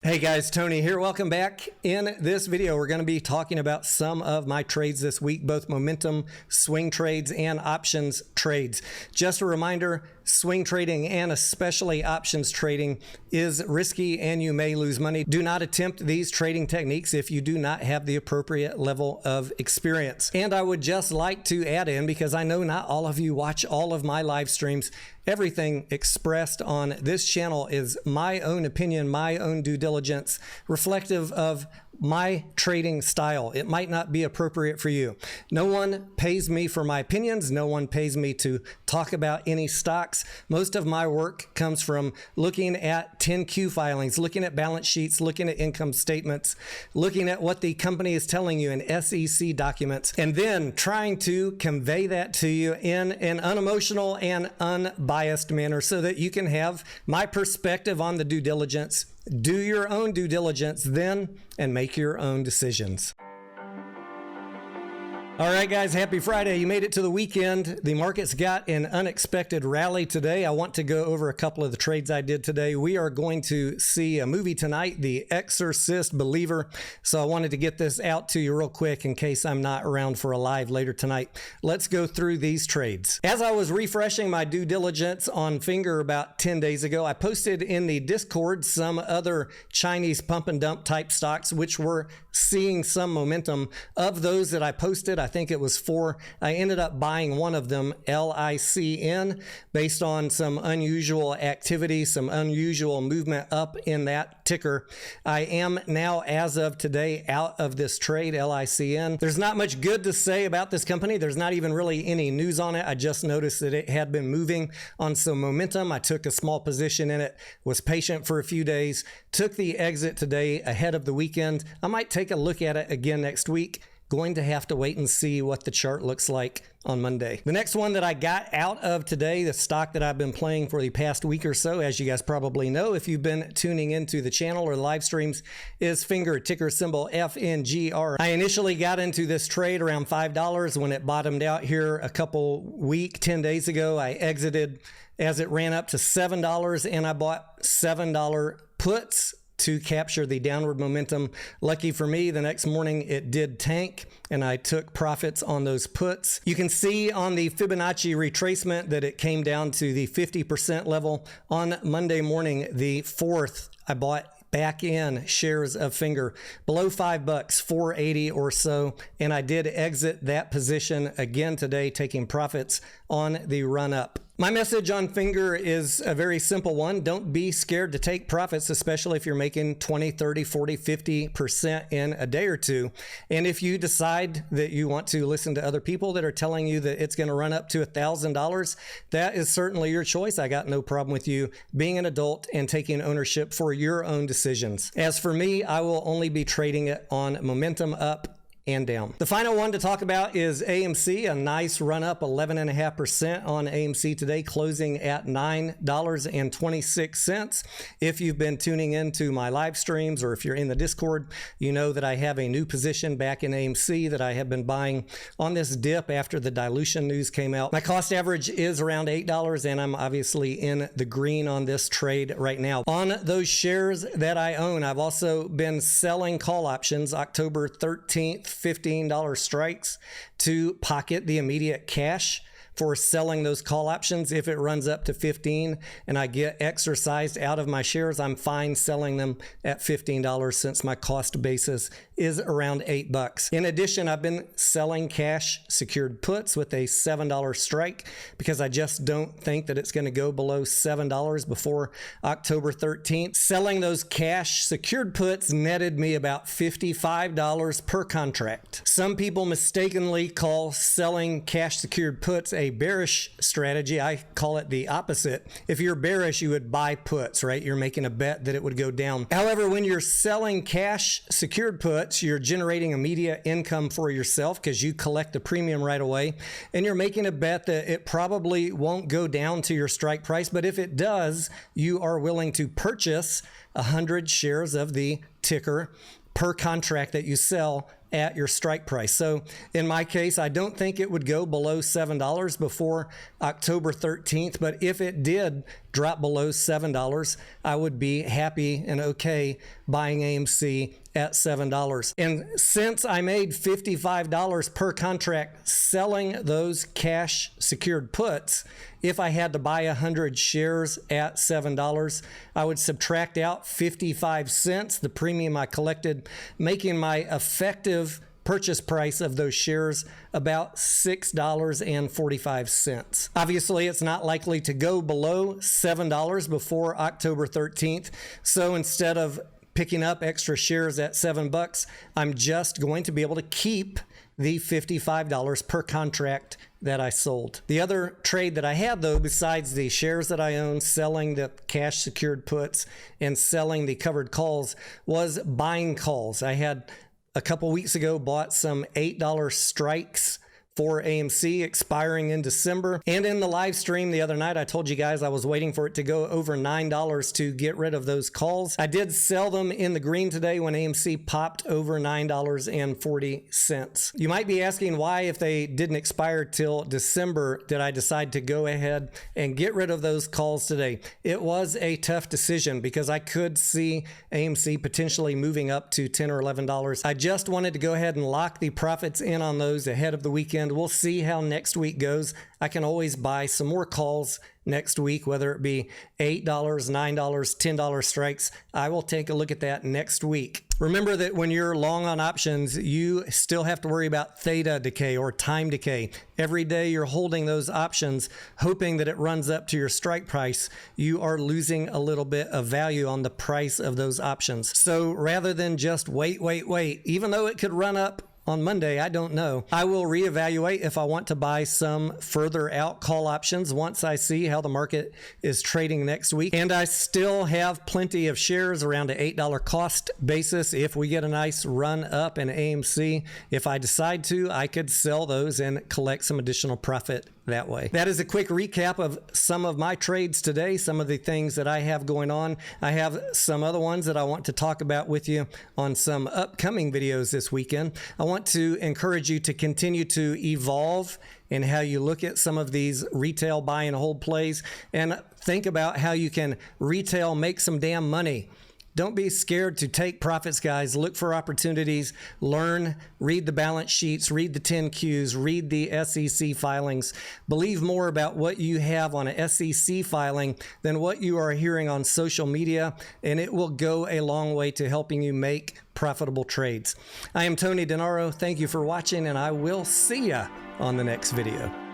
Hey guys, Tony here. Welcome back. In this video, we're going to be talking about some of my trades this week, both momentum swing trades and options trades. Just a reminder, swing trading and especially options trading is risky and you may lose money. Do not attempt these trading techniques if you do not have the appropriate level of experience. And I would just like to add in, because I know not all of you watch all of my live streams, everything expressed on this channel is my own opinion, my own due diligence, reflective of my trading style. It might not be appropriate for you. No one pays me for my opinions. No one pays me to talk about any stocks. Most of my work comes from looking at 10Q filings, looking at balance sheets, looking at income statements, looking at what the company is telling you in SEC documents, and then trying to convey that to you in an unemotional and unbiased manner so that you can have my perspective on the due diligence. Do your own due diligence then and make your own decisions. All right, guys, happy Friday. You made it to the weekend. The markets got an unexpected rally today. I want to go over a couple of the trades I did today. We are going to see a movie tonight, The Exorcist Believer. So I wanted to get this out to you real quick in case I'm not around for a live later tonight. Let's go through these trades. As I was refreshing my due diligence on Finger about 10 days ago, I posted in the Discord some other Chinese pump and dump type stocks, which were seeing some momentum. Of those that I posted, I think it was 4. I ended up buying one of them, LICN, based on some unusual activity, some unusual movement up in that ticker. I am now, as of today, out of this trade, LICN. There's not much good to say about this company. There's not even really any news on it. I just noticed that it had been moving on some momentum. I took a small position in it, was patient for a few days, took the exit today ahead of the weekend. I might take a look at it again next week. Going to have to wait and see what the chart looks like on Monday. The next one that I got out of today, the stock that I've been playing for the past week or so, as you guys probably know if you've been tuning into the channel or live streams, is Finger, ticker symbol FNGR. I initially got into this trade around $5 when it bottomed out here a couple 10 days ago. I exited as it ran up to $7 and I bought $7 puts to capture the downward momentum. Lucky for me, the next morning it did tank and I took profits on those puts. You can see on the Fibonacci retracement that it came down to the 50% level. On Monday morning, the 4th, I bought back in shares of Finger below $5, 480 or so, and I did exit that position again today, taking profits on the run up. My message on Finger is a very simple one. Don't be scared to take profits, especially if you're making 20, 30, 40, 50% in a day or two. And if you decide that you want to listen to other people that are telling you that it's going to run up to $1,000, that is certainly your choice. I got no problem with you being an adult and taking ownership for your own decisions. As for me, I will only be trading it on momentum up and down. The final one to talk about is AMC, a nice run up, 11.5% on AMC today, closing at $9.26. If you've been tuning into my live streams or if you're in the Discord, you know that I have a new position back in AMC that I have been buying on this dip after the dilution news came out. My cost average is around $8 and I'm obviously in the green on this trade right now. On those shares that I own, I've also been selling call options October 13th, $15 strikes to pocket the immediate cash for selling those call options. If it runs up to 15 and I get exercised out of my shares, I'm fine selling them at $15 since my cost basis is around $8. In addition, I've been selling cash secured puts with a $7 strike because I just don't think that it's going to go below $7 before October 13th. Selling those cash secured puts netted me about $55 per contract. Some people mistakenly call selling cash secured puts a bearish strategy. I call it the opposite. If you're bearish, you would buy puts, right? You're making a bet that it would go down. However, when you're selling cash secured puts, you're generating immediate income for yourself because you collect the premium right away, and you're making a bet that it probably won't go down to your strike price, but if it does, you are willing to purchase 100 shares of the ticker per contract that you sell at your strike price. So in my case, I don't think it would go below $7 before October 13th, but if it did drop below $7, I would be happy and okay buying AMC at $7. And since I made $55 per contract selling those cash secured puts, if I had to buy 100 shares at $7, I would subtract out 55 cents, the premium I collected, making my effective purchase price of those shares about $6.45. Obviously, it's not likely to go below $7 before October 13th. So instead of picking up extra shares at $7, I'm just going to be able to keep the $55 per contract that I sold. The other trade that I had, though, besides the shares that I own, selling the cash secured puts and selling the covered calls, was buying calls. I had a couple weeks ago bought some $8 strikes for AMC expiring in December. And in the live stream the other night, I told you guys I was waiting for it to go over $9 to get rid of those calls. I did sell them in the green today when AMC popped over $9.40. You might be asking why, if they didn't expire till December, did I decide to go ahead and get rid of those calls today? It was a tough decision because I could see AMC potentially moving up to $10 or $11. I just wanted to go ahead and lock the profits in on those ahead of the weekend. We'll see how next week goes. I can always buy some more calls next week, whether it be $8, $9, $10 strikes. I will take a look at that next week. Remember that when you're long on options, you still have to worry about theta decay or time decay. Every day you're holding those options, hoping that it runs up to your strike price, you are losing a little bit of value on the price of those options. So rather than just wait, even though it could run up on Monday, I don't know, I will reevaluate if I want to buy some further out call options once I see how the market is trading next week. And I still have plenty of shares around an $8 cost basis. If we get a nice run up in AMC, if I decide to, I could sell those and collect some additional profit that way. That is a quick recap of some of my trades today, some of the things that I have going on. I have some other ones that I want to talk about with you on some upcoming videos this weekend. I want to encourage you to continue to evolve in how you look at some of these retail buy and hold plays, and think about how you can retail make some damn money. Don't be scared to take profits, guys. Look for opportunities, learn, read the balance sheets, read the 10Qs, read the SEC filings. Believe more about what you have on an SEC filing than what you are hearing on social media, and it will go a long way to helping you make profitable trades. I am Tony DeNaro. Thank you for watching, and I will see ya on the next video.